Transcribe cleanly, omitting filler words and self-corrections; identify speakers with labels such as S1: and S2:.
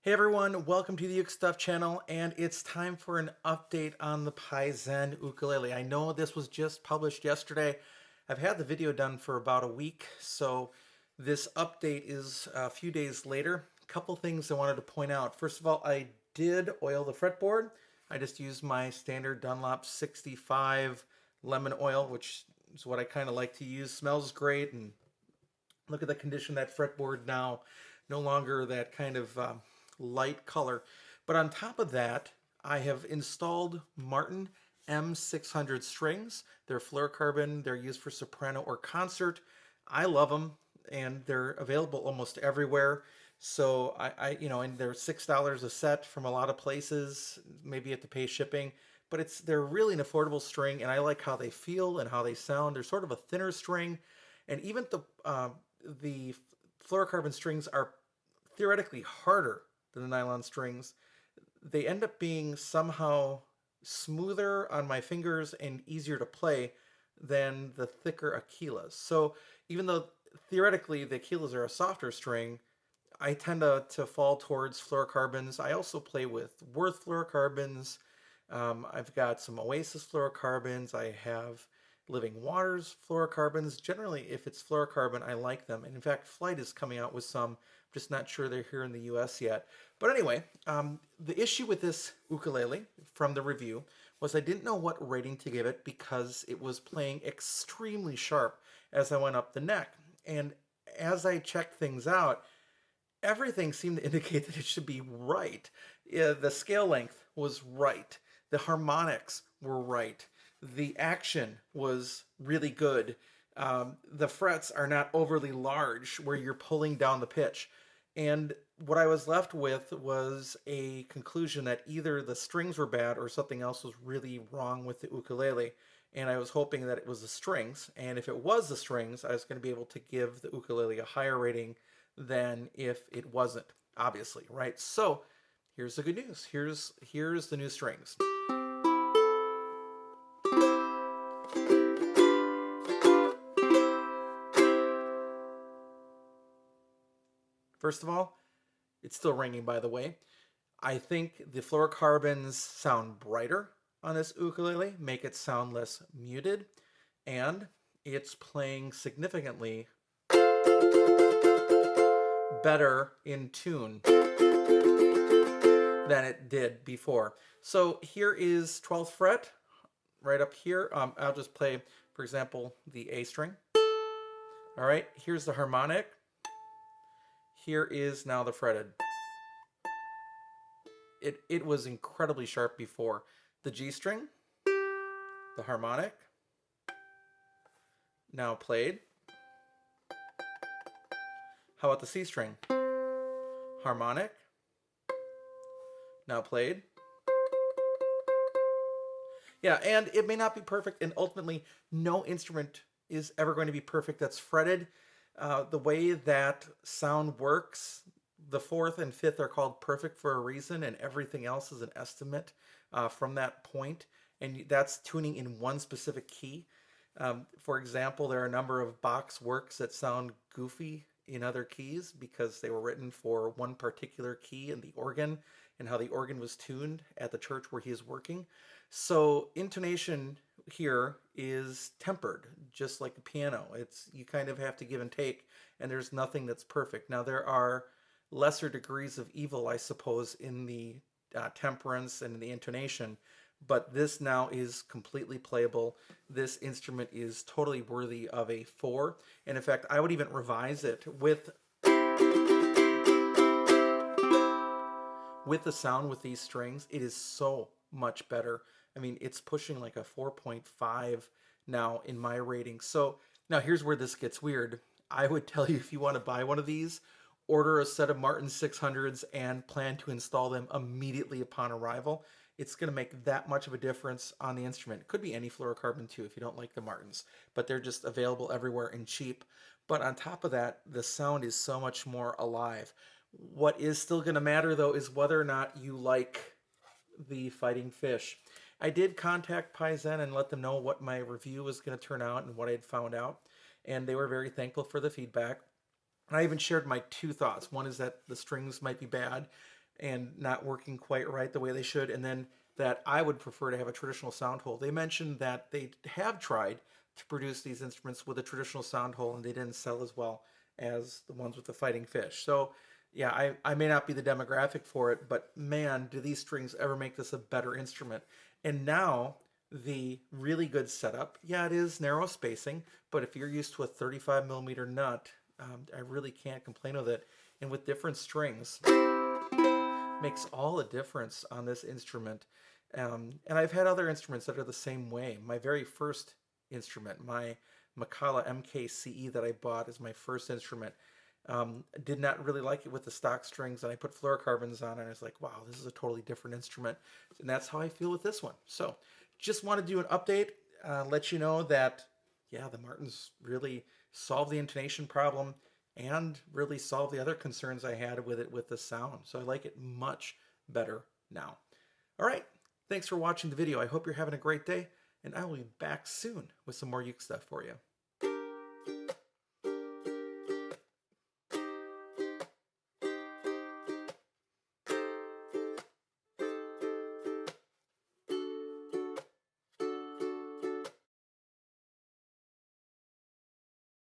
S1: Hey everyone, welcome to the UkeStuff channel, and it's time for an update on the Paisen ukulele. I know this was just published yesterday. I've had the video done for about a week, so this update is a few days later. A couple things I wanted to point out. First of all, I did oil the fretboard. I just used my standard Dunlop 65 lemon oil, which is what I kind of like to use. Smells great, and look at the condition of that fretboard now. No longer that kind of light color. But on top of that, I have installed Martin M600 strings. They're fluorocarbon. They're used for soprano or concert. I love them, and they're available almost everywhere. So and they're $6 a set from a lot of places. Maybe you have to pay shipping, but they're really an affordable string, and I like how they feel and how they sound. They're sort of a thinner string, and even the fluorocarbon strings are theoretically harder than the nylon strings. They end up being somehow smoother on my fingers and easier to play than the thicker Aquilas. So even though theoretically the Aquilas are a softer string, I tend to fall towards fluorocarbons. I also play with Worth fluorocarbons. I've got some Oasis fluorocarbons. I have Living Waters fluorocarbons. Generally, if it's fluorocarbon, I like them. And in fact, Flight is coming out with some. I'm just not sure they're here in the US yet. But anyway, the issue with this ukulele from the review was I didn't know what rating to give it because it was playing extremely sharp as I went up the neck. And as I checked things out, everything seemed to indicate that it should be right. The scale length was right. The harmonics were right. The action was really good. The frets are not overly large where you're pulling down the pitch. And what I was left with was a conclusion that either the strings were bad or something else was really wrong with the ukulele. And I was hoping that it was the strings. And if it was the strings, I was going to be able to give the ukulele a higher rating than if it wasn't, obviously, right? So here's the good news. Here's the new strings. First of all, it's still ringing, by the way. I think the fluorocarbons sound brighter on this ukulele, make it sound less muted, and it's playing significantly better in tune than it did before. So here is 12th fret, right up here. I'll just play, for example, the A string. All right, here's the harmonic. Here is now the fretted. It was incredibly sharp before. The G string, the harmonic, now played. How about the C string? Harmonic, now played. Yeah, and it may not be perfect, and ultimately no instrument is ever going to be perfect that's fretted. The way that sound works, the fourth and fifth are called perfect for a reason, and everything else is an estimate from that point, and that's tuning in one specific key. For example, there are a number of Bach's works that sound goofy in other keys because they were written for one particular key in the organ and how the organ was tuned at the church where he is working. So intonation here is tempered, just like a piano. You kind of have to give and take, and there's nothing that's perfect. Now there are lesser degrees of evil, I suppose, in the temperance and in the intonation, but this now is completely playable. This instrument is totally worthy of a 4, and in fact, I would even revise it with the sound with these strings. It is so much better. I mean, it's pushing like a 4.5 now in my rating. So now here's where this gets weird. I would tell you, if you want to buy one of these, order a set of Martin 600s and plan to install them immediately upon arrival. It's going to make that much of a difference on the instrument. It could be any fluorocarbon too if you don't like the Martins, but they're just available everywhere and cheap. But on top of that, the sound is so much more alive. What is still going to matter, though, is whether or not you like the Fighting Fish. I did contact Paisen and let them know what my review was going to turn out and what I had found out, and they were very thankful for the feedback. And I even shared my two thoughts. One is that the strings might be bad. and not working quite right the way they should, and then that I would prefer to have a traditional sound hole. They mentioned that they have tried to produce these instruments with a traditional sound hole, and they didn't sell as well as the ones with the fighting fish. So yeah, I may not be the demographic for it, but man, do these strings ever make this a better instrument. And now the really good setup, yeah, it is narrow spacing, but if you're used to a 35 millimeter nut, I really can't complain with it. And with different strings, makes all the difference on this instrument. And I've had other instruments that are the same way. My very first instrument, my Macala MKCE that I bought as my first instrument, did not really like it with the stock strings, and I put fluorocarbons on it, and I was like, wow, this is a totally different instrument. And that's how I feel with this one. So just want to do an update, let you know that, yeah, the Martins really solved the intonation problem and really solved the other concerns I had with it with the sound. So I like it much better now. All right, thanks for watching the video. I hope you're having a great day, and I will be back soon with some more Uke stuff for you.